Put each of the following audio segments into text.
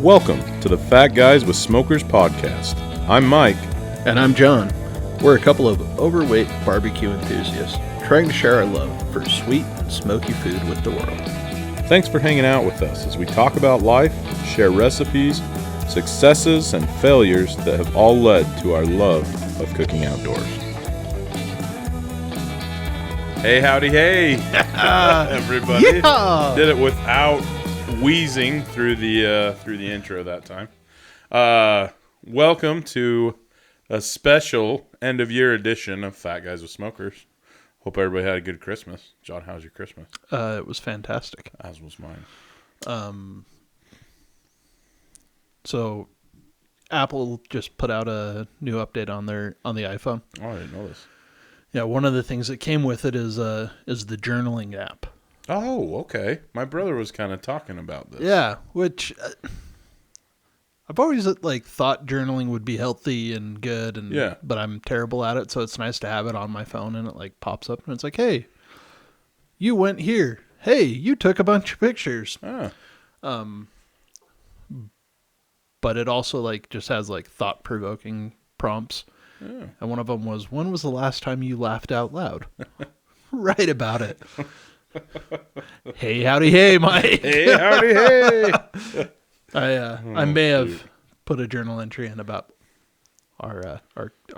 Welcome to the Fat Guys with Smokers podcast. I'm Mike. And I'm John. We're a couple of overweight barbecue enthusiasts trying to share our love for sweet and smoky food with the world. Thanks for hanging out with us as we talk about life, share recipes, successes, and failures that have all led to our love of cooking outdoors. Hey, howdy, hey, everybody. Yeah! Did it without wheezing through the intro that time. Welcome to a special end-of-year edition of Fat Guys with Smokers. Hope everybody had a good Christmas. John, how was your Christmas? It was fantastic. As was mine. So Apple just put out a new update on the iPhone. Oh, I didn't know this. Yeah, one of the things that came with it is the journaling app. Oh, okay. My brother was kind of talking about this. Yeah, which I've always thought journaling would be healthy and good, but I'm terrible at it. So it's nice to have it on my phone, and it pops up, and it's like, hey, you went here. Hey, you took a bunch of pictures. Ah. But it also just has thought provoking prompts. Yeah. And one of them was, when was the last time you laughed out loud? Write about it. Hey, howdy, hey, Mike. Hey, howdy, hey. I may have put a journal entry in about our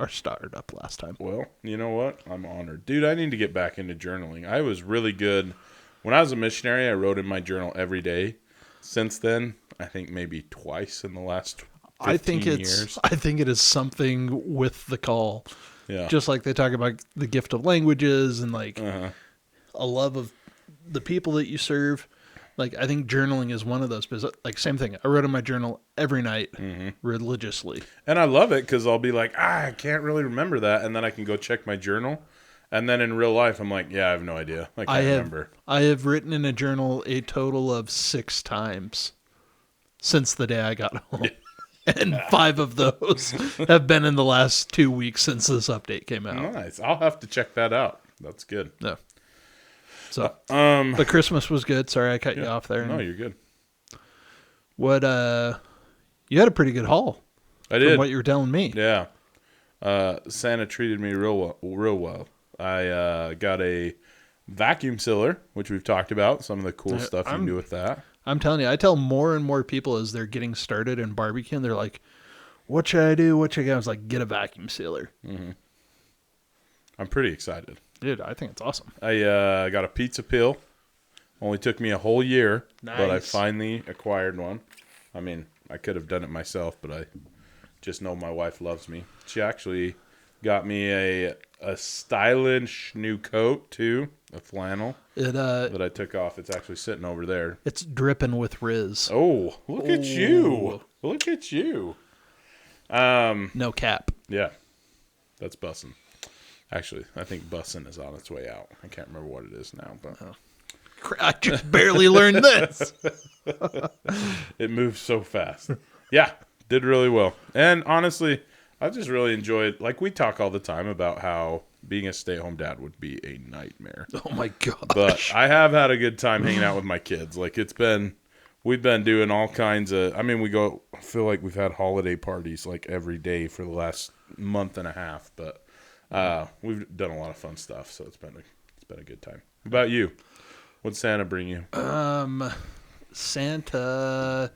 startup last time. Well, you know what? I'm honored. Dude, I need to get back into journaling. I was really good. When I was a missionary, I wrote in my journal every day. Since then, I think maybe twice in the last 15 years. I think it is something with the call. Yeah. Just like they talk about the gift of languages and a love of the people that you serve. I think journaling is one of those. Because, same thing. I wrote in my journal every night religiously. And I love it because I'll be like, I can't really remember that. And then I can go check my journal. And then in real life, I'm like, yeah, I have no idea. I can't remember. I have written in a journal a total of 6 times since the day I got home. And 5 of those have been in the last 2 weeks since this update came out. Nice. I'll have to check that out. That's good. Yeah. So, the Christmas was good. Sorry, I cut you off there. No, you're good. What, you had a pretty good haul. I did. From what you were telling me. Yeah. Santa treated me real well. I got a vacuum sealer, which we've talked about, some of the cool stuff you can do with that. I'm telling you, I tell more and more people as they're getting started in barbecue, and they're like, what should I do? What should I get? I was like, get a vacuum sealer. Mm-hmm. I'm pretty excited. Dude, I think it's awesome. I got a pizza peel. Only took me a whole year, Nice. But I finally acquired one. I mean, I could have done it myself, but I just know my wife loves me. She actually got me a stylish new coat, too, a flannel that I took off. It's actually sitting over there. It's dripping with Riz. Oh, look at you. Look at you. No cap. Yeah, that's bussin'. Actually, I think bussin' is on its way out. I can't remember what it is now, but I just barely learned this. It moves so fast. Yeah, did really well. And honestly, I just really enjoyed, we talk all the time about how being a stay-at-home dad would be a nightmare. Oh my gosh. But I have had a good time hanging out with my kids. We've been doing all kinds of, I feel like we've had holiday parties every day for the last month and a half, but we've done a lot of fun stuff, so it's been a good time. What about you? What'd Santa bring you? Santa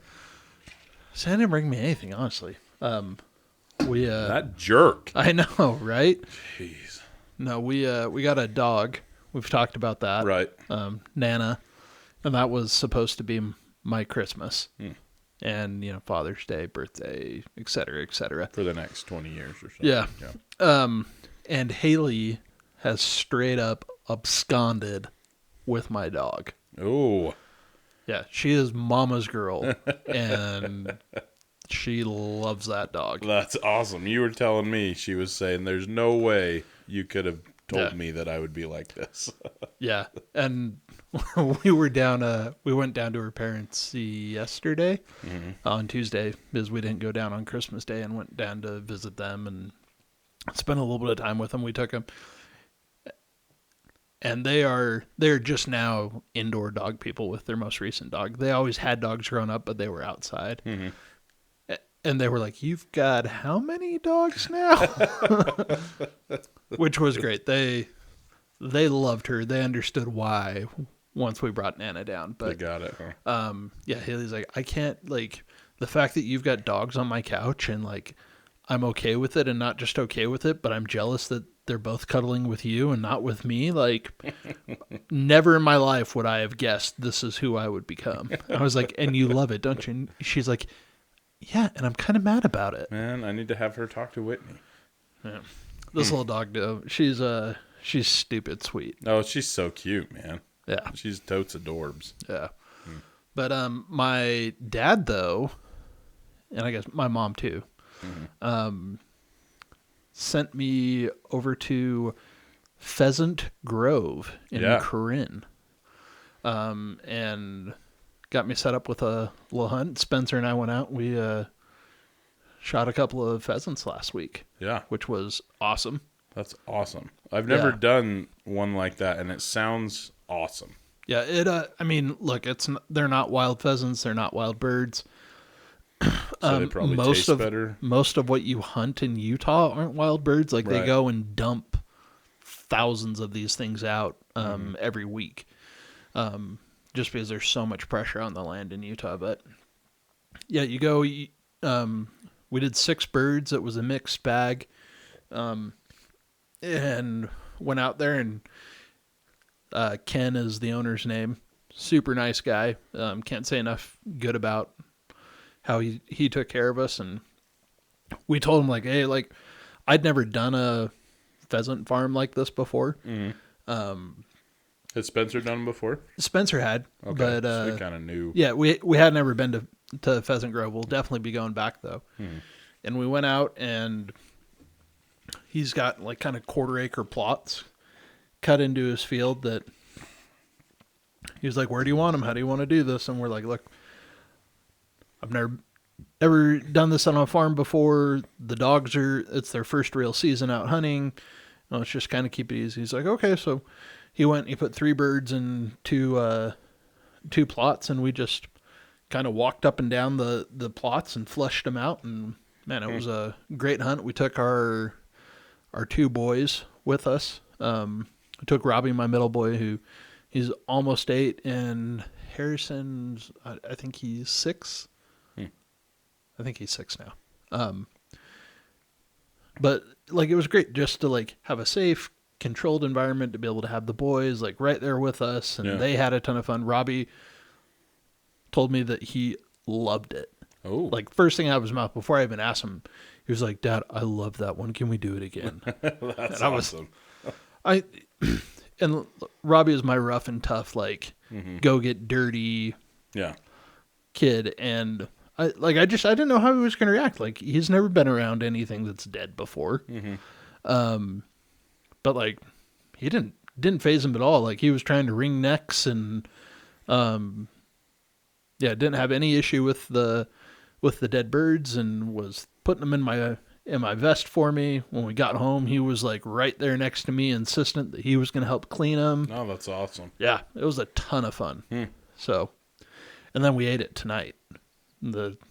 didn't bring me anything, honestly. That jerk. I know, right? Jeez. No, we got a dog. We've talked about that. Right. Nana. And that was supposed to be my Christmas. And, Father's Day, birthday, et cetera, et cetera. For the next 20 years or so. Yeah. And Haley has straight up absconded with my dog. Oh. Yeah, she is mama's girl. And she loves that dog. That's awesome. You were telling me, she was saying, there's no way you could have told me that I would be like this. Yeah. And we went down to her parents yesterday on Tuesday because we didn't go down on Christmas Day and went down to visit them and spent a little bit of time with them. We took them. And they're just now indoor dog people with their most recent dog. They always had dogs growing up, but they were outside. Mm-hmm. And they were like, "You've got how many dogs now?" Which was great. They loved her. They understood why once we brought Nana down. But they got it, huh? yeah, Haley's like, I can't, like, the fact that you've got dogs on my couch and like I'm okay with it, and not just okay with it, but I'm jealous that they're both cuddling with you and not with me. Like, never in my life would I have guessed this is who I would become. I was like, and you love it, don't you? And she's like, yeah, and I'm kind of mad about it. Man, I need to have her talk to Whitney. Yeah. This little dog, though, she's stupid sweet. Oh, she's so cute, man. Yeah. She's totes adorbs. Yeah. But my dad, though, and I guess my mom too, sent me over to Pheasant Grove in Corinne, and got me set up with a little hunt. Spencer and I went out. We shot a couple of pheasants last week. Yeah. Which was awesome. That's awesome. I've never done one like that, and it sounds awesome. Yeah, I mean, look, they're not wild pheasants. They're not wild birds. So they probably taste better. Most of what you hunt in Utah aren't wild birds. Like, they go and dump thousands of these things out every week. Just because there's so much pressure on the land in Utah. But yeah, you go, we did 6 birds. It was a mixed bag. And went out there, and Ken is the owner's name. Super nice guy. Can't say enough good about how he took care of us. And we told him, like, hey, like, I'd never done a pheasant farm like this before. Had Spencer done them before? Spencer had, okay, but so we kind of knew. Yeah, we had never been to Pheasant Grove. We'll definitely be going back though. And we went out, and he's got like kind of 1/4 acre plots cut into his field that he was like, "Where do you want them? How do you want to do this?" And we're like, "Look, I've never done this on a farm before. The dogs it's their first real season out hunting. Let's just kind of keep it easy." He's like, "Okay." So he went and he put 3 birds in 2 plots, and we just kind of walked up and down the plots and flushed them out. And man, it was a great hunt. We took our 2 boys with us. We took Robbie, my middle boy, he's almost 8, and Harrison's, I think he's 6. I think he's 6 now. But like, it was great just to like have a safe, controlled environment to be able to have the boys like right there with us, and they had a ton of fun. Robbie told me that he loved it. Oh, Like, first thing out of his mouth before I even asked him, he was like, "Dad, I love that one. Can we do it again?" that's and awesome. And Robbie is my rough and tough, like, go get dirty Yeah. kid, and I didn't know how he was going to react. Like, he's never been around anything that's dead before. But like, he didn't faze him at all. Like, he was trying to wring necks, and didn't have any issue with the dead birds, and was putting them in my vest for me. When we got home, he was like right there next to me, insistent that he was going to help clean them. Oh, that's awesome. Yeah, it was a ton of fun. So, and then we ate it tonight.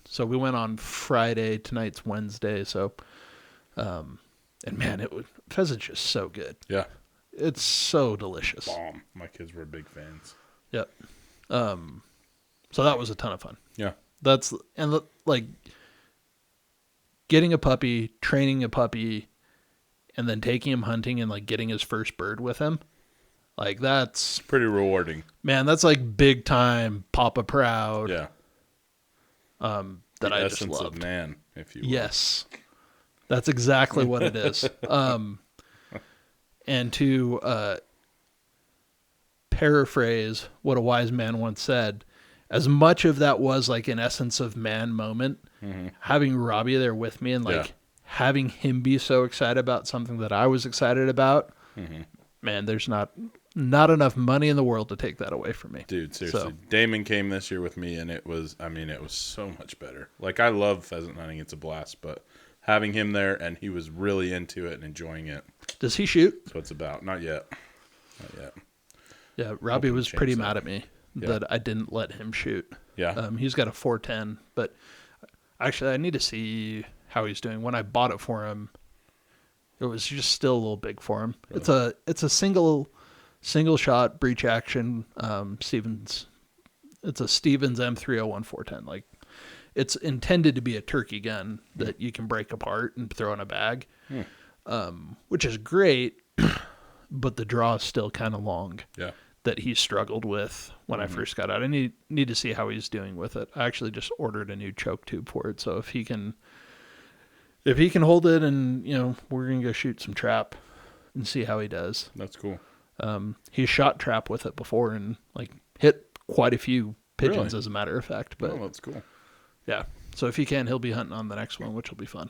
So we went on Friday. Tonight's Wednesday. So, and man, pheasant's just so good. Yeah. It's so delicious. Bomb. My kids were big fans. Yep. So that was a ton of fun. Yeah. Like, getting a puppy, training a puppy, and then taking him hunting and like getting his first bird with him. Like, that's Pretty rewarding. man, that's like big time Papa Proud. Yeah. That I just essence loved. of man, if you will. Yes. That's exactly what it is. And to paraphrase what a wise man once said, as much of that was like an essence of man moment, having Robbie there with me and like having him be so excited about something that I was excited about, man, there's not enough money in the world to take that away from me. Dude, seriously. So, Damon came this year with me, and it was so much better. Like, I love pheasant hunting. It's a blast, but having him there, and he was really into it and enjoying it. does he shoot? That's what it's about. Not yet. Not yet. Yeah, Robbie Hoping was to pretty change mad that. at me Yeah. that I didn't let him shoot. Yeah. He's got a 410, but actually I need to see how he's doing. When I bought it for him, it was just still a little big for him. Really? It's a single shot breech action Stevens. It's a Stevens M301 410. Like, it's intended to be a turkey gun that you can break apart and throw in a bag, which is great, but the draw is still kind of long. Yeah. That he struggled with when I first got out. I need to see how he's doing with it. I actually just ordered a new choke tube for it, so if he can hold it, and we're gonna go shoot some trap and see how he does. That's cool. He's shot trap with it before and like hit quite a few pigeons, Really? as a matter of fact. But Oh, that's cool. yeah, so if he can, he'll be hunting on the next one, which will be fun.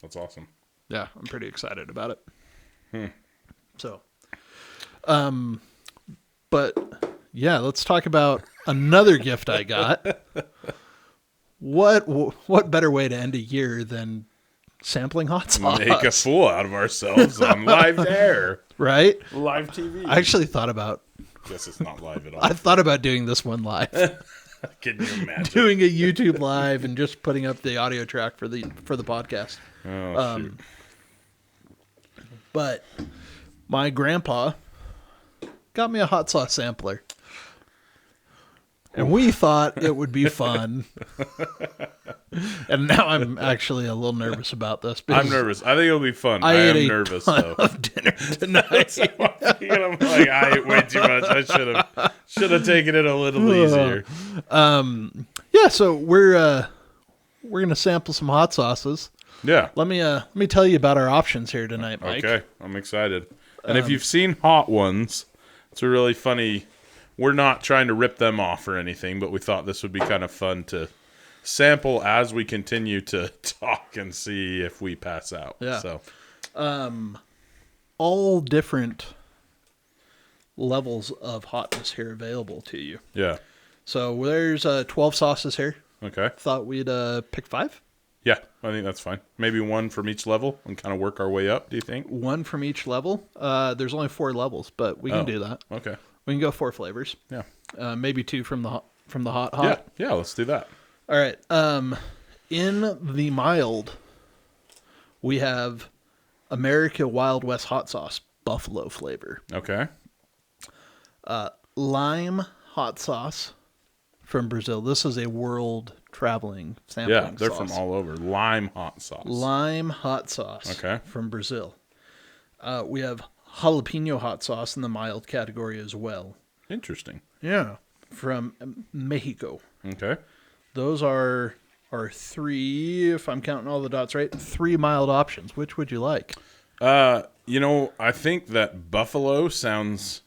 That's awesome. Yeah, I'm pretty excited about it. So, but yeah, let's talk about another gift I got. What better way to end a year than sampling hot sauce? Make a fool out of ourselves on live air. Right? Live TV. I actually thought about Guess it's not live at all. I thought about doing this one live. Can you imagine? Doing a YouTube live and just putting up the audio track for the podcast. Oh, shoot. But my grandpa got me a hot sauce sampler. And we thought it would be fun. And now I'm actually a little nervous about this. I'm nervous. I think it'll be fun. I ate am a nervous, ton though. of dinner tonight. I'm like, I ate way too much. I should have taken it a little easier. Yeah, so we're gonna sample some hot sauces. Yeah. Let me tell you about our options here tonight, Mike. Okay. I'm excited. And if you've seen Hot Ones, it's a really funny... We're not trying to rip them off or anything, but we thought this would be kind of fun to sample as we continue to talk and see if we pass out. Yeah. So, all different levels of hotness here available to you. yeah. So there's 12 sauces here. Okay. Thought we'd pick 5. Yeah, I think that's fine. Maybe one from each level and kind of work our way up, do you think? One from each level. There's only 4 levels, but we can do that. Okay. We can go 4 flavors. Yeah. Maybe 2 from the hot. Yeah, let's do that. All right. In the mild, we have America Wild West hot sauce, buffalo flavor. Okay. Lime hot sauce from Brazil. This is a world traveling sampling Yeah, they're sauce. from all over. Lime hot sauce. Lime hot sauce from Brazil. We have jalapeno hot sauce in the mild category as well. Interesting. Yeah. From Mexico. Okay. Those are 3, if I'm counting all the dots right, 3 mild options. Which would you like? I think that buffalo sounds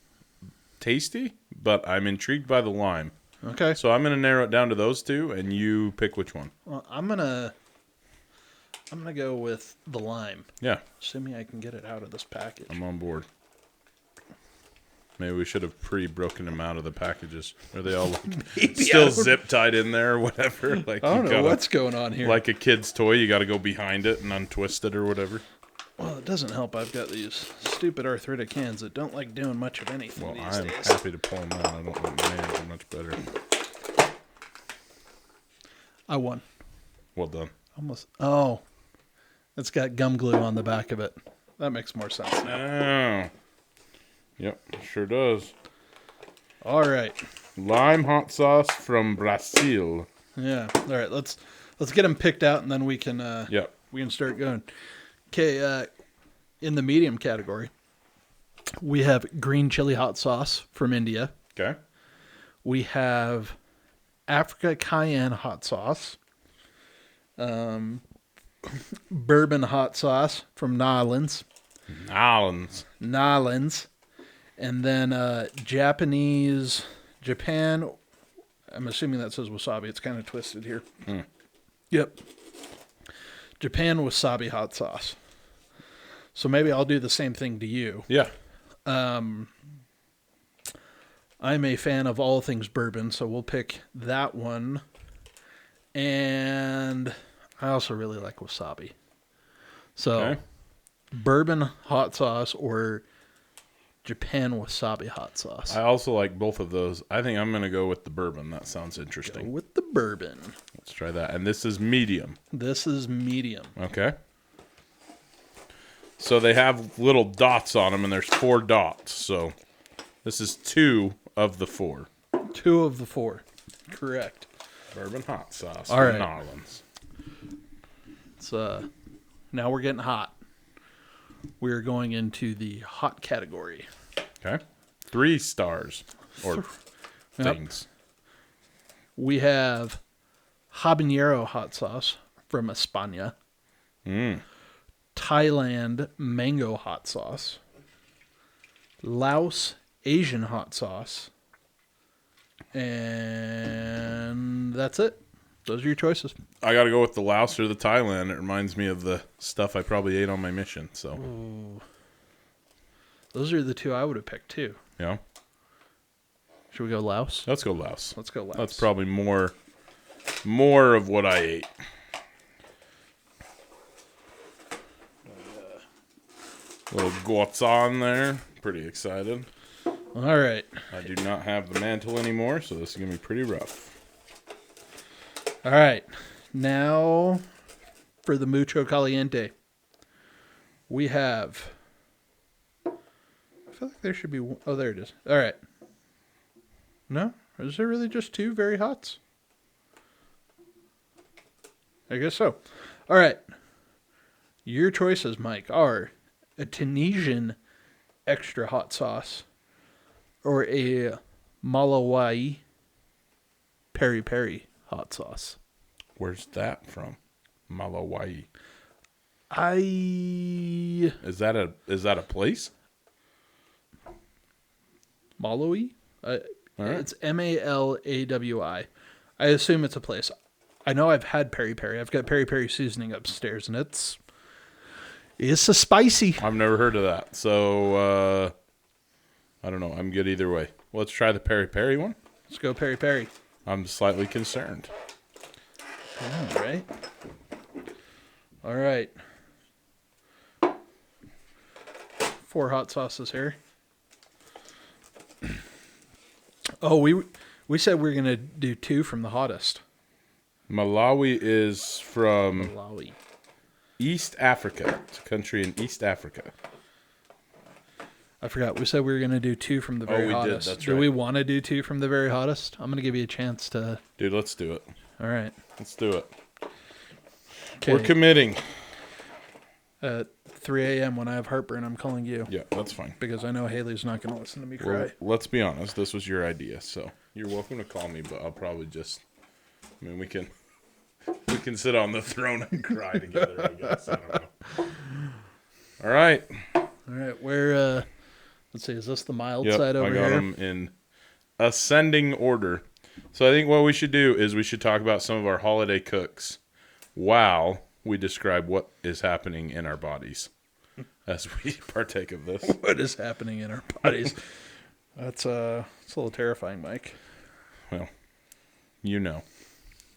tasty, but I'm intrigued by the lime. Okay. So I'm going to narrow it down to those 2, and you pick which one. Well, I'm gonna go with the lime. Yeah, Assuming I can get it out of this package. I'm on board. Maybe we should have broken them out of the packages. Are they all still zip tied in there or whatever? Like I don't know what's going on here. Like a kid's toy, you got to go behind it and untwist it or whatever. Well, it doesn't help. I've got these stupid arthritic hands that don't like doing much of anything Well, these I'm days. happy to pull them out. I don't think my hands are much better. I won. Well done. Almost. Oh, it's got gum glue on the back of it. That makes more sense now. Oh. Yep, sure does. All right. Lime hot sauce from Brazil. Yeah. All right. Let's get them picked out, and then we can Yep. we can start going. Okay. In the medium category, we have green chili hot sauce from India. Okay. We have Africa cayenne hot sauce. Bourbon hot sauce from Nolans. Nolans. And then Japan, I'm assuming that says wasabi. It's kind of twisted here. Yep. Japan wasabi hot sauce. So maybe I'll do the same thing to you. Yeah. I'm a fan of all things bourbon, so we'll pick that one. And I also really like wasabi. So bourbon hot sauce or Japan wasabi hot sauce. I also like both of those. I think I'm going to go with the bourbon. That sounds interesting. Go with the bourbon. Let's try that. And this is medium. This is medium. Okay. So they have little dots on them, and there's 4 dots. So this is 2 of the 4. 2 of the 4. Correct. Bourbon hot sauce All from right. New Orleans. It's, now we're getting hot. We're going into the hot category. Okay. 3 stars or things. We have habanero hot sauce from España. Thailand mango hot sauce. Laos Asian hot sauce. And that's it. Those are your choices. I got to go with the Laos or the Thailand. It reminds me of the stuff I probably ate on my mission. So, Ooh. Those are the 2 I would have picked too. yeah. Should we go Laos? Let's go Laos. Let's go Laos. That's probably more of what I ate. Little guatson there. Pretty excited. All right. I do not have the mantle anymore, so this is going to be pretty rough. All right. Now for the mucho caliente. We have... I feel like there should be... Oh, there it is. All right. No? Is there really just 2 very hots? I guess so. All right. Your choices, Mike, are a Tunisian extra hot sauce or a Malawi peri-peri hot sauce. Where's that from? Malawi. Is that a place? Malawi? All right. It's Malawi. I assume it's a place. I know I've had peri-peri. I've got peri-peri seasoning upstairs, and it's a spicy. I've never heard of that. So, I don't know. I'm good either way. Let's try the peri-peri one. Let's go peri-peri. I'm slightly concerned. All right. All right. 4 hot sauces here. Oh, we said we were going to do 2 from the hottest. Malawi is from Malawi. East Africa. It's a country in East Africa. I forgot. We said we were going to do 2 from the very we did. hottest. That's Do right. we want to do 2 from the very hottest? I'm going to give you a chance to... Dude, let's do it. All right. Let's do it. Okay. We're committing. At 3 a.m. when I have heartburn, I'm calling you. Yeah, that's fine. Because I know Haley's not going to listen to me cry. Well, let's be honest. This was your idea, so you're welcome to call me, but I'll probably just... I mean, we can sit on the throne and cry together, I guess. I don't know. All right. All right. Where, let's see, is this the mild side over I here? got them in ascending order. So I think what we should do is we should talk about some of our holiday cooks while we describe what is happening in our bodies as we partake of this. What is happening in our bodies? It's a little terrifying, Mike. Well, you know.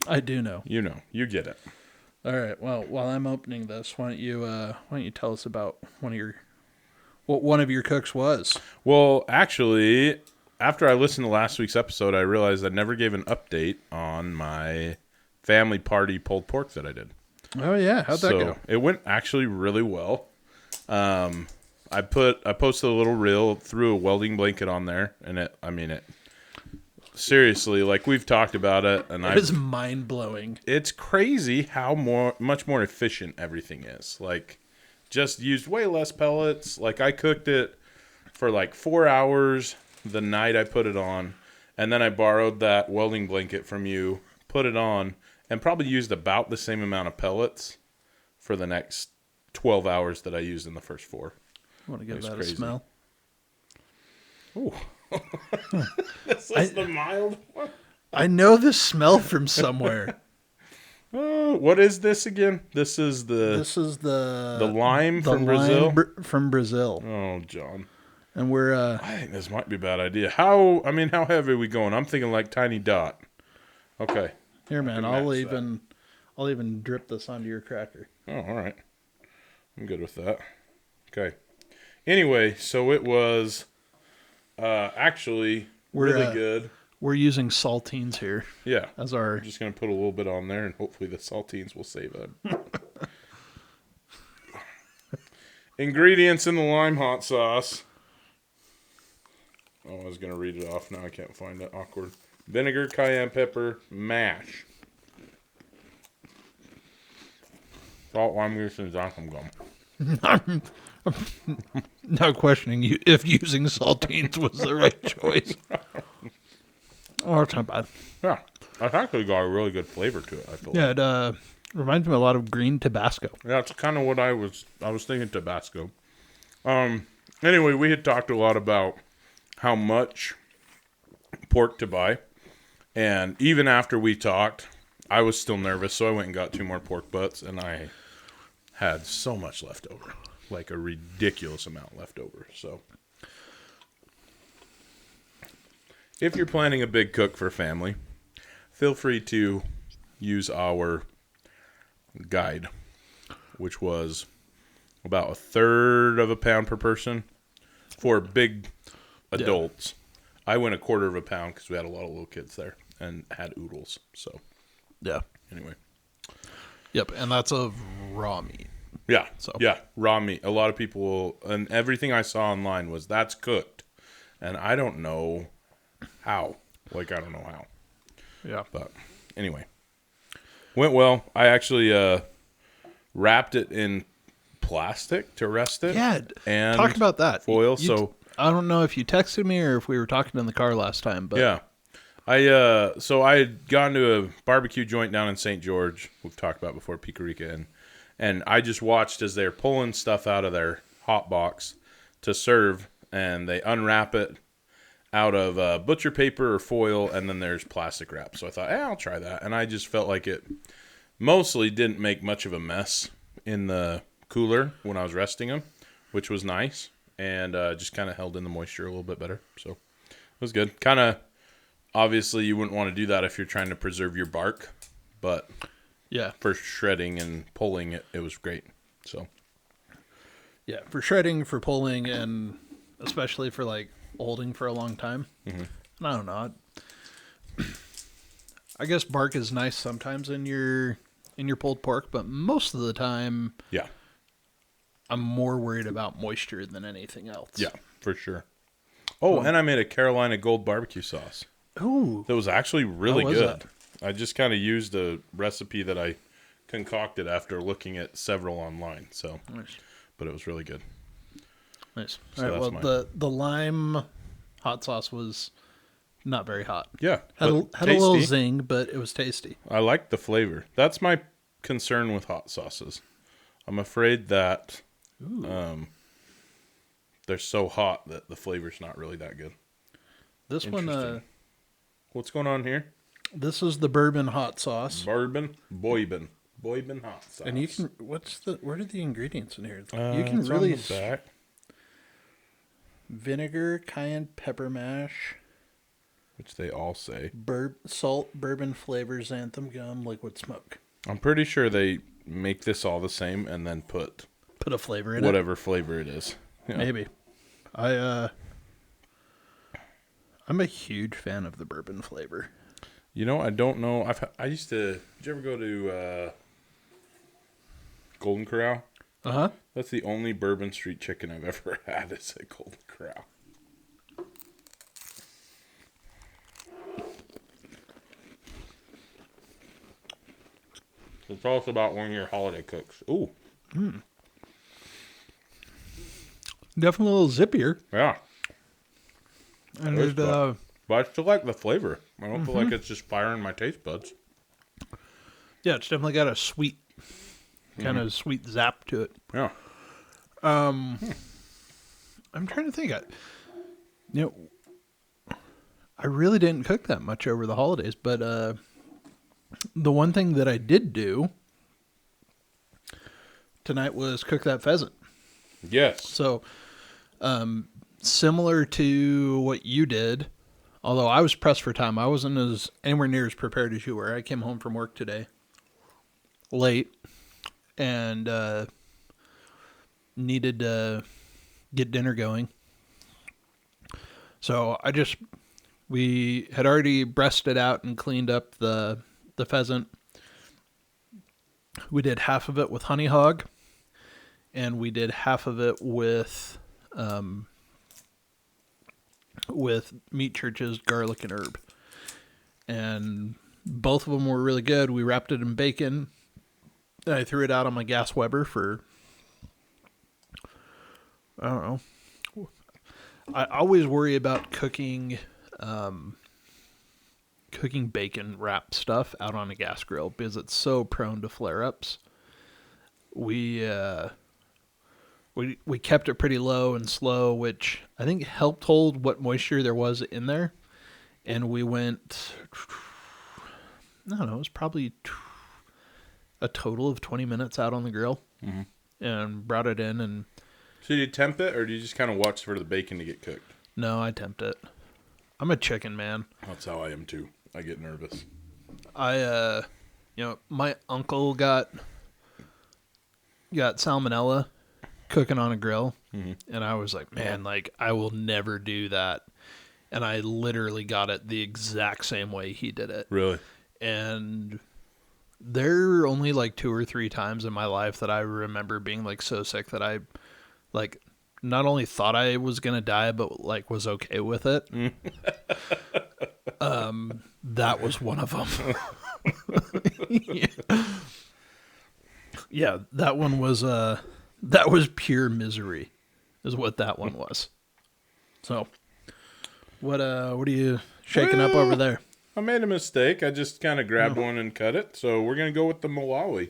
I do know. You know. You get it. All right. Well, while I'm opening this, why don't you tell us about what one of your cooks was? Well, actually, after I listened to last week's episode, I realized I never gave an update on my family party pulled pork that I did. Oh yeah, how'd that go? It went actually really well. I posted a little reel, threw a welding blanket on there, and it seriously, like we've talked about it, and It is mind blowing. it's crazy how much more efficient everything is. Like, just used way less pellets. Like, I cooked it for like 4 hours the night I put it on, and then I borrowed that welding blanket from you, put it on, and probably used about the same amount of pellets for the next 12 hours that I used in the first 4. I want to give that crazy. a smell. Ooh. This is the mild one. I know this smell from somewhere. What is this again? This is the lime from Brazil. From Brazil. Oh, John. And we're I think this might be a bad idea. How heavy are we going? I'm thinking like tiny dot. Okay. here, man. can match I'll even drip this onto your cracker. Oh, all right. I'm good with that. Okay. Anyway, so it was Actually, We're, really good. We're using saltines here. Yeah. As our... I'm just going to put a little bit on there, and hopefully the saltines will save it. Ingredients in the lime hot sauce. Oh, I was going to read it off. Now I can't find it. Awkward. Vinegar, cayenne pepper, mash. Salt, lime juice, and xanthan gum. I'm not questioning you if using saltines was the right choice. Oh, it's not bad. Yeah. It's actually got a really good flavor to it, I feel Yeah, like. it reminds me a lot of green Tabasco. Yeah, it's kind of what I was thinking Tabasco. Anyway, we had talked a lot about how much pork to buy. And even after we talked, I was still nervous, so I went and got 2 more pork butts, and I had so much left over. Like a ridiculous amount left over. So if you're planning a big cook for family, feel free to use our guide, which was about 1/3 of a pound per person for big adults. Yeah. I went 1/4 of a pound because we had a lot of little kids there and had oodles. So yeah. Anyway. Yep, and that's of raw meat. Yeah. So yeah, raw meat. A lot of people and everything I saw online was that's cooked, and I don't know how. Like I don't know how. Yeah. But anyway, went well. I actually wrapped it in plastic to rest it. Yeah. And talk about that. Foil. So I don't know if you texted me or if we were talking in the car last time, but yeah. I had gone to a barbecue joint down in St. George. We've talked about before, Picarica, and I just watched as they're pulling stuff out of their hot box to serve, and they unwrap it out of butcher paper or foil, and then there's plastic wrap. So I thought, I'll try that, and I just felt like it mostly didn't make much of a mess in the cooler when I was resting them, which was nice, and just kind of held in the moisture a little bit better. So it was good. Kind of. Obviously, you wouldn't want to do that if you're trying to preserve your bark, but yeah, for shredding and pulling it was great. So, yeah, for shredding, for pulling, and especially for like holding for a long time. Mm-hmm. And I don't know. I guess bark is nice sometimes in your pulled pork, but most of the time, yeah, I'm more worried about moisture than anything else. Yeah, for sure. Oh, and I made a Carolina Gold barbecue sauce. Ooh. That was actually really good. That? I just kind of used a recipe that I concocted after looking at several online. So, nice. But it was really good. Nice. So all right. Well, the lime hot sauce was not very hot. Yeah. Had a little zing, but it was tasty. I liked the flavor. That's my concern with hot sauces. I'm afraid that they're so hot that the flavor's not really that good. This one, what's going on here? This is the bourbon hot sauce. Boybin hot sauce. And you can, what are the ingredients in here? You can really, on the back. Vinegar, cayenne pepper mash. Which they all say. Salt, bourbon flavor, xanthan gum, liquid smoke. I'm pretty sure they make this all the same and then put a flavor in whatever flavor it is. Yeah. Maybe. I'm a huge fan of the bourbon flavor. You know, I don't know. I used to. Did you ever go to Golden Corral? Uh-huh. That's the only Bourbon Street chicken I've ever had is at Golden Corral. So tell us about one of your holiday cooks. Ooh. Definitely a little zippier. Yeah. And but I still like the flavor. I don't feel like it's just firing my taste buds. Yeah, it's definitely got a sweet, kind of sweet zap to it. Yeah. I'm trying to think. I really didn't cook that much over the holidays, but the one thing that I did do tonight was cook that pheasant. Yes. So, similar to what you did, although I was pressed for time, I wasn't anywhere near as prepared as you were. I came home from work today late and needed to get dinner going. So we had already breasted out and cleaned up the pheasant. We did half of it with honey hog, and we did half of it with Meat Church's garlic and herb. And both of them were really good. We wrapped it in bacon. And I threw it out on my gas Weber for, I don't know. I always worry about cooking bacon wrap stuff out on a gas grill because it's so prone to flare-ups. We kept it pretty low and slow, which I think helped hold what moisture there was in there. And we went, I don't know, it was probably a total of 20 minutes out on the grill, and brought it in. And so did you temp it, or do you just kind of watch for the bacon to get cooked? no, I temped it. I'm a chicken man. That's how I am too. I get nervous. My uncle got salmonella cooking on a grill, and I was like, man, like I will never do that. And I literally got it the exact same way he did it. Really? And there are only like 2 or 3 times in my life that I remember being like so sick that I like not only thought I was going to die, but like was okay with it. That was one of them. Yeah, that one was that was pure misery is what that one was. So what are you shaking up over there? I made a mistake. I just kind of grabbed one and cut it. So we're going to go with the Malawi.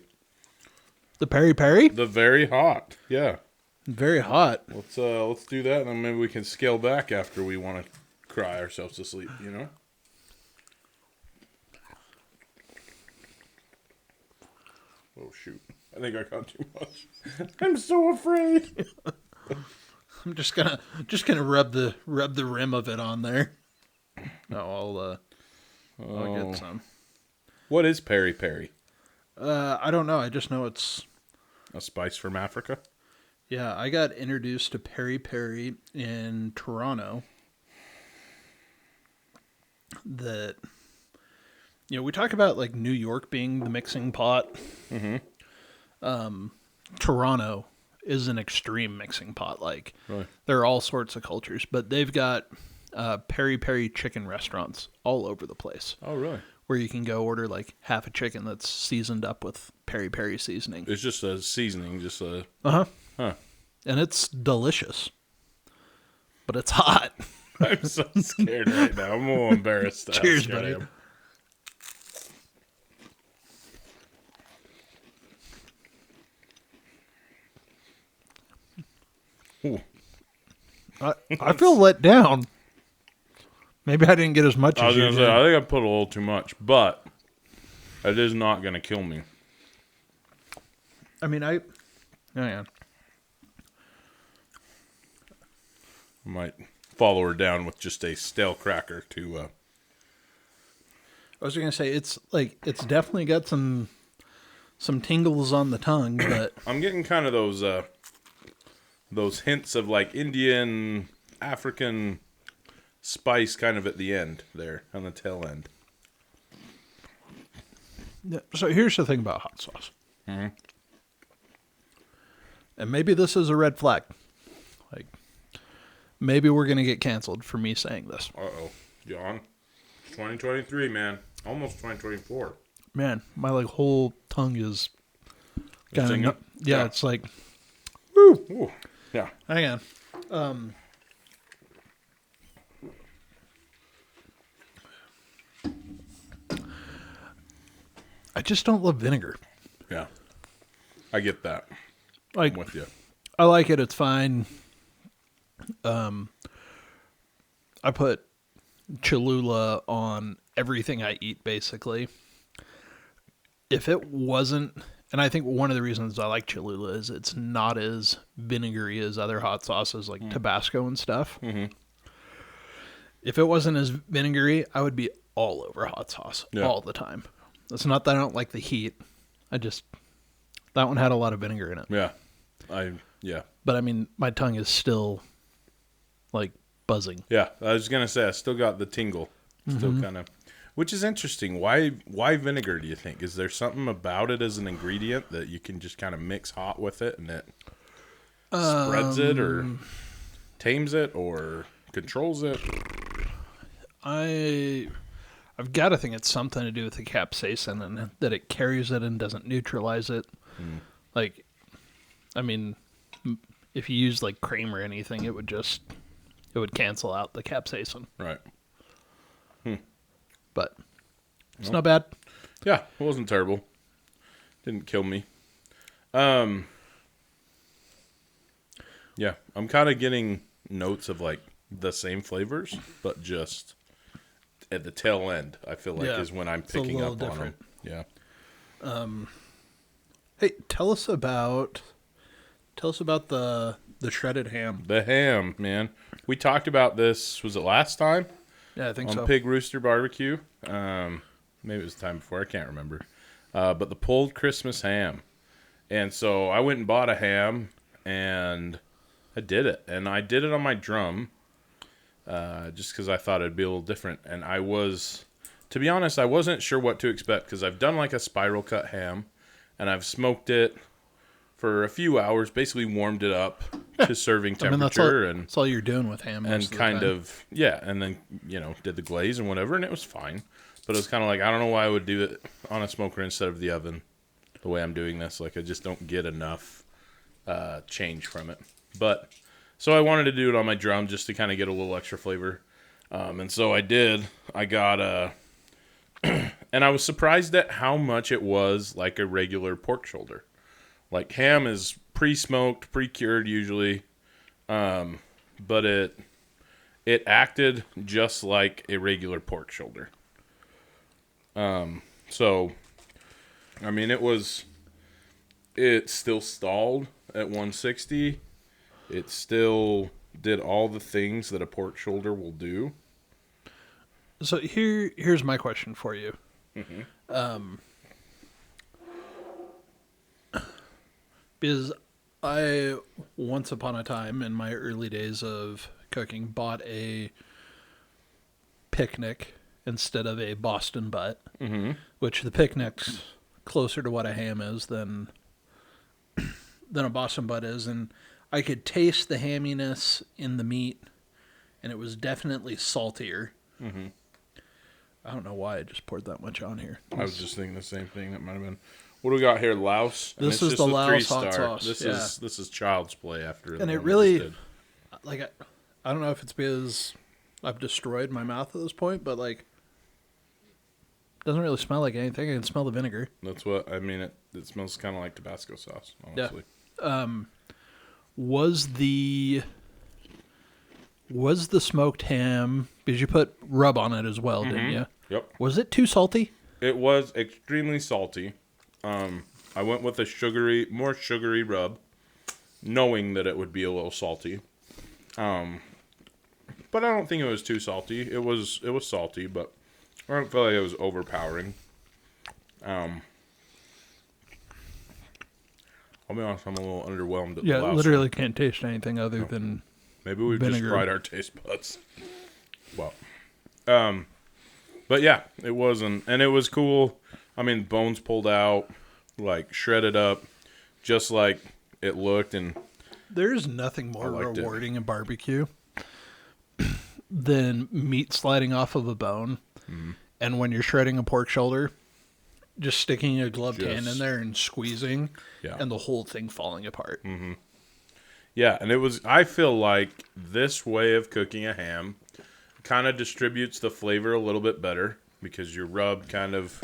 The peri-peri? The very hot. Yeah. Very hot. Let's do that, and then maybe we can scale back after we want to cry ourselves to sleep, you know? Oh, shoot. I think I got too much. I'm so afraid. I'm just gonna rub the rim of it on there. No, I'll get some. What is peri-peri? I don't know. I just know it's A spice from Africa? Yeah, I got introduced to peri-peri in Toronto. That, we talk about like New York being the mixing pot. Toronto is an extreme mixing pot. Like, Really? there are all sorts of cultures, but they've got peri-peri chicken restaurants all over the place. Oh, really? Where you can go order like half a chicken that's seasoned up with peri-peri seasoning. It's just a seasoning, just a... Uh-huh. Huh. And it's delicious. But it's hot. I'm so scared right now. I'm a little embarrassed. Cheers, buddy. Ooh. I feel let down. Maybe I didn't get as much I was as you going to did. say, I think I put a little too much, but it is not going to kill me. I mean, yeah. I might follow her down with just a stale cracker to... I was going to say, it's definitely got some tingles on the tongue, but... I'm getting kind of those hints of like Indian, African spice kind of at the end there, on the tail end. So here's the thing about hot sauce. Mm-hmm. And maybe this is a red flag. Like, maybe we're going to get canceled for me saying this. Uh-oh. John, it's 2023, man. Almost 2024. Man, my like whole tongue is kind of... Yeah. Yeah, it's like... Woo! Ooh. Yeah. Hang on. I just don't love vinegar. Yeah. I get that. Like, I'm with you. I like it. It's fine. I put Cholula on everything I eat, basically. If it wasn't, and I think one of the reasons I like Cholula is it's not as vinegary as other hot sauces like Tabasco and stuff. Mm-hmm. If it wasn't as vinegary, I would be all over hot sauce all the time. It's not that I don't like the heat. That one had a lot of vinegar in it. Yeah. Yeah. But I mean, my tongue is still like buzzing. Yeah, I was gonna say I still got the tingle, still kind of, which is interesting. Why vinegar? Do you think? Is there something about it as an ingredient that you can just kind of mix hot with it and it spreads it or tames it or controls it? I've got to think it's something to do with the capsaicin and that it carries it and doesn't neutralize it. Like, I mean, if you use like cream or anything, it would cancel out the capsaicin. Right. But it's not bad. Yeah, it wasn't terrible. Didn't kill me. Yeah, I'm kind of getting notes of like the same flavors, but just at the tail end, I feel like is when I'm picking up different on them. Yeah. Hey, tell us about the shredded ham. The ham, man. We talked about this. Was it last time? Yeah, I think on so. Pig Rooster Barbecue. Maybe it was the time before. I can't remember. But the pulled Christmas ham. And so I went and bought a ham, and I did it. And I did it on my drum, just because I thought it'd be a little different. And to be honest, I wasn't sure what to expect, because I've done like a spiral cut ham, and I've smoked it for a few hours, basically warmed it up to serving temperature. That's all you're doing with ham. And kind of, and then, did the glaze and whatever, and it was fine. But it was kind of like, I don't know why I would do it on a smoker instead of the oven, the way I'm doing this. Like, I just don't get enough change from it. But, so I wanted to do it on my drum just to kind of get a little extra flavor. And so I did. I got and I was surprised at how much it was like a regular pork shoulder. Like, ham is pre-smoked, pre-cured usually, but it acted just like a regular pork shoulder. So, I mean, it still stalled at 160. It still did all the things that a pork shoulder will do. So here's my question for you. Because I, once upon a time in my early days of cooking, bought a picnic instead of a Boston butt, which the picnic's closer to what a ham is than a Boston butt is. And I could taste the hamminess in the meat, and it was definitely saltier. I don't know why I just poured that much on here. I was just thinking the same thing. That might have been. What do we got here? Louse. This is the Louse hot sauce. This is child's play after. And it really, like, I don't know if it's because I've destroyed my mouth at this point, but like, it doesn't really smell like anything. I can smell the vinegar. That's what I mean. It smells kind of like Tabasco sauce, honestly. Yeah. Was the smoked ham, because you put rub on it as well, didn't you? Yep. Was it too salty? It was extremely salty. I went with a more sugary rub, knowing that it would be a little salty. But I don't think it was too salty. It was salty, but I don't feel like it was overpowering. I'll be honest, I'm a little underwhelmed at the last literally one. can't taste anything other than Maybe we've vinegar. just fried our taste buds. Well, but yeah, it wasn't, and it was cool. I mean, bones pulled out, like shredded up, just like it looked. And there's nothing more rewarding in barbecue than meat sliding off of a bone. And when you're shredding a pork shoulder, just sticking a gloved hand in there and squeezing, and the whole thing falling apart. Yeah, and I feel like this way of cooking a ham kind of distributes the flavor a little bit better, because your rub kind of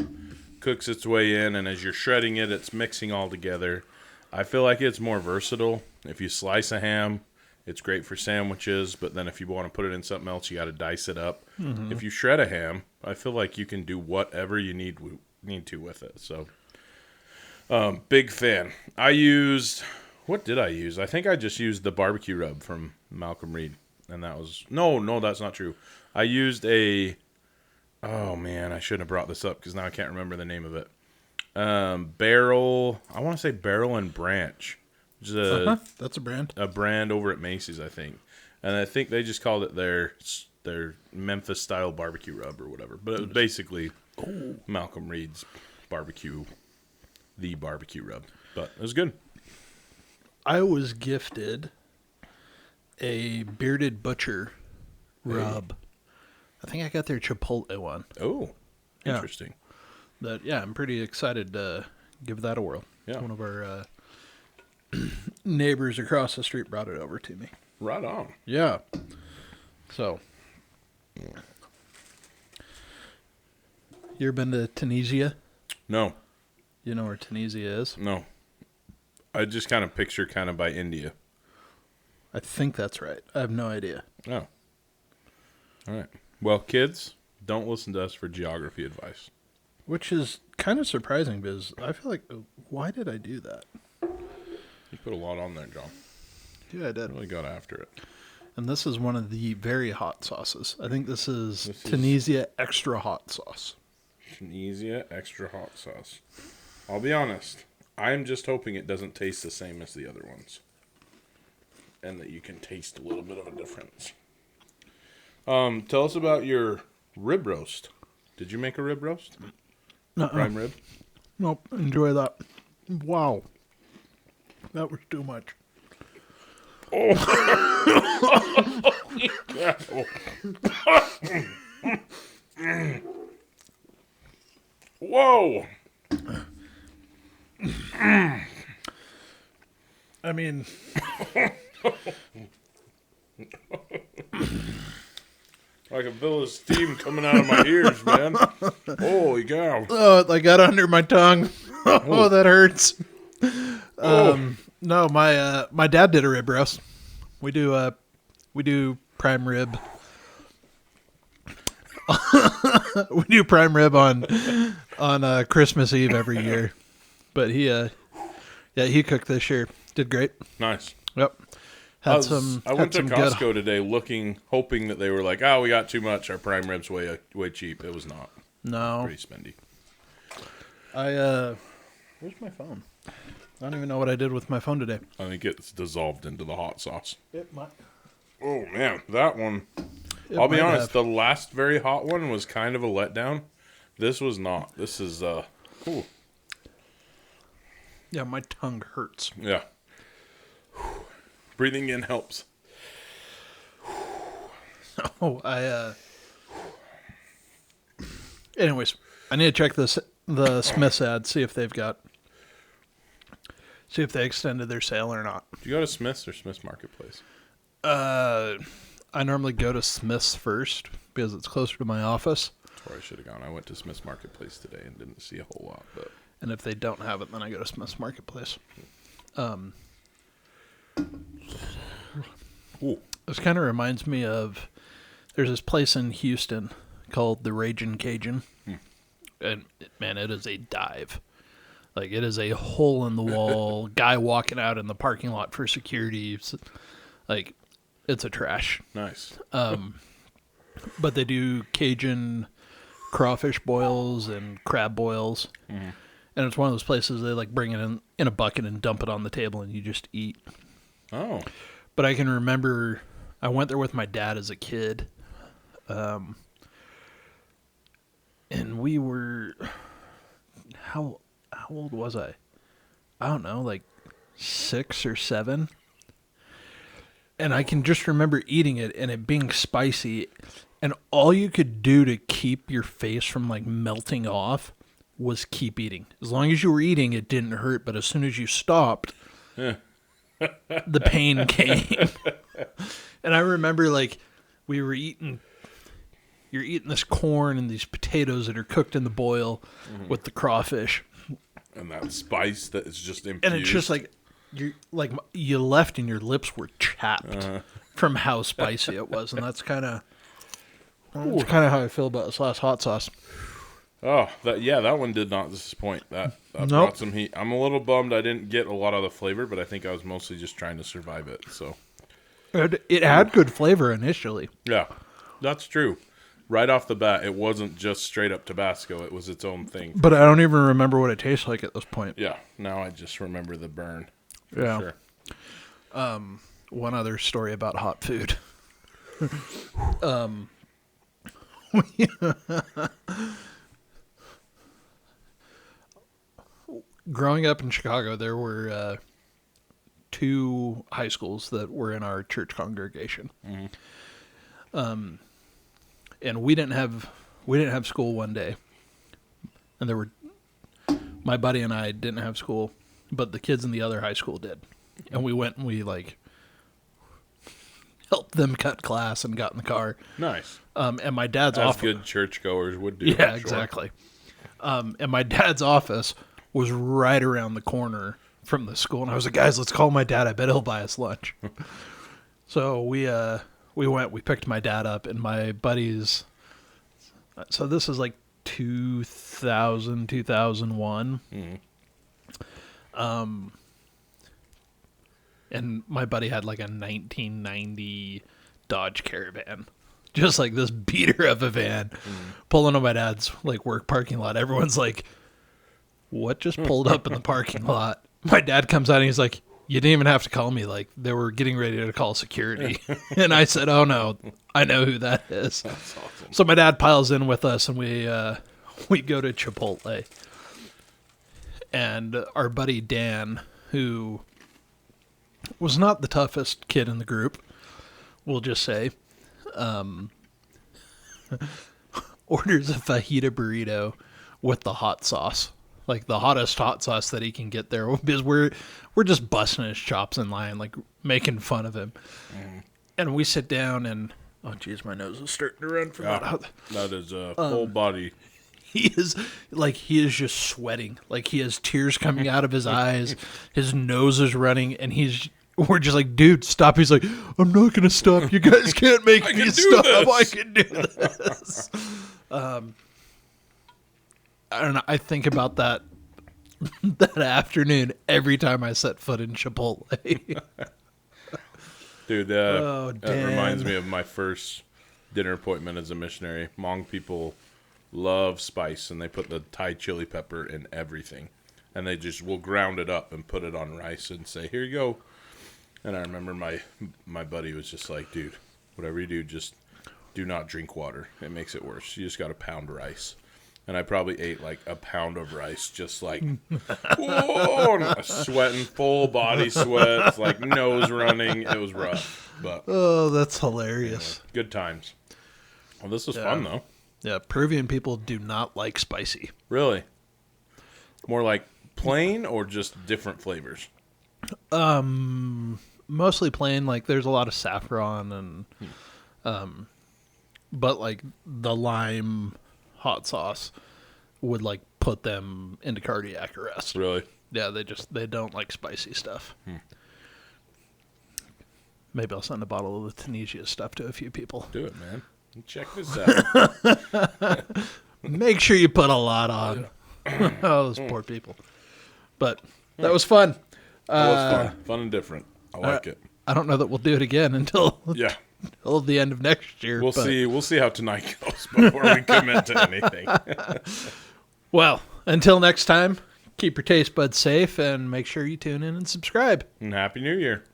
cooks its way in, and as you're shredding it, it's mixing all together. I feel like it's more versatile. If you slice a ham, it's great for sandwiches, but then if you want to put it in something else, you got to dice it up. If you shred a ham, I feel like you can do whatever you need to with it. So, big fan. What did I use? I think I just used the barbecue rub from Malcolm Reed, and that was no, that's not true. I used oh man, I shouldn't have brought this up because now I can't remember the name of it. Barrel. I want to say Barrel and Branch. Which is That's a brand. A brand over at Macy's, I think. And I think they just called it their Memphis style barbecue rub or whatever. But it was basically Malcolm Reed's barbecue rub. But it was good. I was gifted a Bearded Butcher rub. I think I got their Chipotle one. Oh, interesting. I'm pretty excited to give that a whirl. Yeah. One of our neighbors across the street brought it over to me. Right on. Yeah. So, you ever been to Tunisia? No. You know where Tunisia is? No. I just kind of picture by India. I think that's right. I have no idea. Oh. All right. Well, kids, don't listen to us for geography advice. Which is kind of surprising because I feel like, why did I do that? You put a lot on there, John. Yeah, I did. Really got after it. And this is one of the very hot sauces. I think this is Tunisia extra hot sauce. Tunisia extra hot sauce. I'll be honest. I'm just hoping it doesn't taste the same as the other ones. And that you can taste a little bit of a difference. Tell us about your rib roast. Did you make a rib roast? Nuh-uh. Prime rib? Nope. Enjoy that. Wow. That was too much. Oh. Whoa. I mean... I can feel the steam coming out of my ears, man. Holy cow. Oh, it got under my tongue. Oh, that hurts. No, my dad did a rib roast. We do prime rib. We do prime rib on Christmas Eve every year. But he cooked this year. Did great. Nice. Yep. I went to Costco today hoping that they were like, oh, we got too much. Our prime rib's way cheap. It was not. No. Pretty spendy. Where's my phone? I don't even know what I did with my phone today. I think it's dissolved into the hot sauce. It might. Oh, man. That one. I'll be honest. The last very hot one was kind of a letdown. This was not. This is, cool. Yeah, my tongue hurts. Yeah. Breathing in helps. Oh, anyways, I need to check the Smith's ad, see if they extended their sale or not. Do you go to Smith's or Smith's Marketplace? I normally go to Smith's first because it's closer to my office. That's where I should have gone. I went to Smith's Marketplace today and didn't see a whole lot. And if they don't have it, then I go to Smith's Marketplace. This kind of reminds me of, there's this place in Houston called the Ragin' Cajun. And, man, it is a dive. Like, it is a hole-in-the-wall, guy walking out in the parking lot for security. Like, it's a trash. Nice. But they do Cajun crawfish boils and crab boils. Mm-hmm. And it's one of those places they, like, bring it in a bucket and dump it on the table and you just eat. Oh. But I can remember I went there with my dad as a kid. And we were, how old was I? I don't know, like 6 or 7. And I can just remember eating it and it being spicy. And all you could do to keep your face from like melting off was keep eating. As long as you were eating, it didn't hurt. But as soon as you stopped, the pain came. And I remember like you're eating this corn and these potatoes that are cooked in the boil with the crawfish. And that spice that is just infused. And it's just like you left and your lips were chapped from how spicy it was. And that's kind of how I feel about this last hot sauce. Oh, that one did not disappoint. That brought some heat. I'm a little bummed I didn't get a lot of the flavor, but I think I was mostly just trying to survive it. So it had good flavor initially. Yeah, that's true. Right off the bat, it wasn't just straight up Tabasco. It was its own thing. But I don't even remember what it tastes like at this point. Yeah, now I just remember the burn. Yeah. Sure. One other story about hot food. Growing up in Chicago, there were 2 high schools that were in our church congregation. Mm-hmm. And we didn't have school one day. And my buddy and I didn't have school, but the kids in the other high school did. And we went and we helped them cut class and got in the car. Nice. And my dad's office. As good churchgoers would do. Yeah, exactly. And my dad's office was right around the corner from the school. And I was like, guys, let's call my dad. I bet he'll buy us lunch. So we went, we picked my dad up, and my buddies. So this is 2000, 2001. Mm-hmm. And my buddy had a 1990 Dodge Caravan. Just this beater of a van, pulling on my dad's work parking lot. Everyone's like, what just pulled up in the parking lot? My dad comes out and he's like, you didn't even have to call me. They were getting ready to call security. And I said, oh no, I know who that is. That's awesome. So my dad piles in with us, and we go to Chipotle. And our buddy Dan, who was not the toughest kid in the group, we'll just say, orders a fajita burrito with the hot sauce. The hottest hot sauce that he can get there, because we're just busting his chops in line, making fun of him. Mm. And we sit down, and oh geez, my nose is starting to run from that. That is a full body. He is just sweating. He has tears coming out of his eyes. His nose is running, and we're just like, dude, stop. He's like, I'm not gonna stop. You guys can't make me stop. I can do this. I don't know. I think about that afternoon every time I set foot in Chipotle. Dude, that reminds me of my first dinner appointment as a missionary. Hmong people love spice, and they put the Thai chili pepper in everything. And they just will ground it up and put it on rice and say, here you go. And I remember my buddy was just like, dude, whatever you do, just do not drink water. It makes it worse. You just got to pound rice. And I probably ate a pound of rice, just whoa, sweating, full body sweats, nose running. It was rough, but oh, that's hilarious. Anyway, good times. Well, this was fun though. Yeah, Peruvian people do not like spicy. Really? More plain or just different flavors? Mostly plain. There's a lot of saffron and, but the lime hot sauce would put them into cardiac arrest. Really? Yeah, they don't like spicy stuff. Maybe I'll send a bottle of the Tunisia stuff to a few people. Do it, man. Check this out. Make sure you put a lot on. Oh, those poor people. But that was fun. That was fun. Fun and different. I like it. I don't know that we'll do it again until the end of next year. We'll see. We'll see how tonight goes before we commit to anything. Well, until next time, keep your taste buds safe and make sure you tune in and subscribe. And Happy New Year.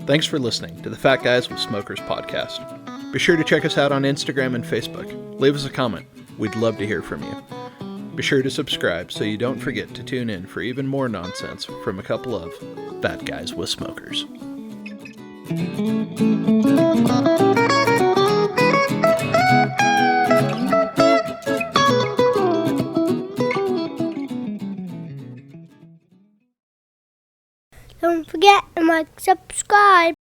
Thanks for listening to the Fat Guys with Smokers podcast. Be sure to check us out on Instagram and Facebook. Leave us a comment. We'd love to hear from you. Be sure to subscribe so you don't forget to tune in for even more nonsense from a couple of Fat Guys with Smokers. Don't forget to subscribe.